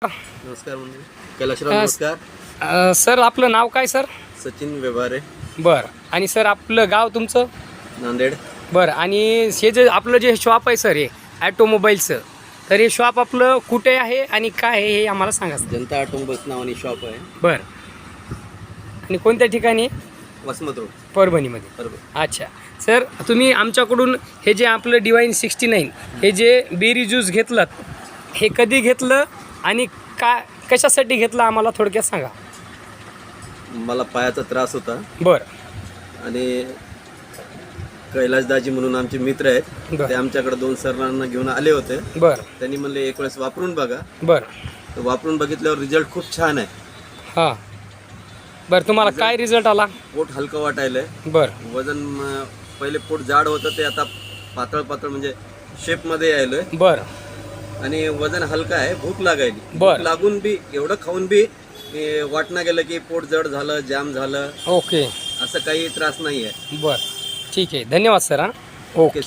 नमस्कार म्हणजे कैलाशराव नमस्कार. सर आपलं नाव काय सर? सचिन व्यवहारे, बरं. आणि सर आपलं गाव तुमचं? नांदेड. बरं. आणि हे जे आपलं जे शॉप आहे सर हे ॲटोमोबाईलचं, तर हे शॉप आपलं कुठे आहे आणि काय आहे हे आम्हाला सांगा सर. जनता ऑटोमोबाईल्स नावाने शॉप आहे, बरं. आणि कोणत्या ठिकाणी? वसमत रोड, परभणीमध्ये. बरोबर. अच्छा सर, तुम्ही आमच्याकडून हे जे आपलं डिवाईन 69 हे जे बेरी ज्यूस घेतलं, हे कधी घेतलं आणि कशासाठी घेतलं आम्हाला थोडक्यात सांगा. मला पायाचा त्रास होता बरं. आणि कैलाशदाजी म्हणून आमचे मित्र आहेत, बरं. ते आमच्याकडे 2 सरांना घेऊन आले होते. बरं. त्यांनी म्हणले एक वेळेस वापरून बघा. बरं. तर वापरून बघितल्यावर रिझल्ट खूप छान आहे. हां. बरं, तुम्हाला काय रिझल्ट आला? पोट हलकं वाटायलंय. बरं. वजन पहिले पोट जाड होतं, ते आता पातळ पातळ म्हणजे शेपमध्ये यायलंय. बरं. आणि वजन हलका आहे. भूक लागायली. बरं. भूक लागून बी एवढं खाऊन बी वाटणं गेलं की पोट जड झालं, जाम झालं, ओके. असं काही त्रास नाही आहे. बरं, ठीक आहे. धन्यवाद सर. हां, ओके. सर.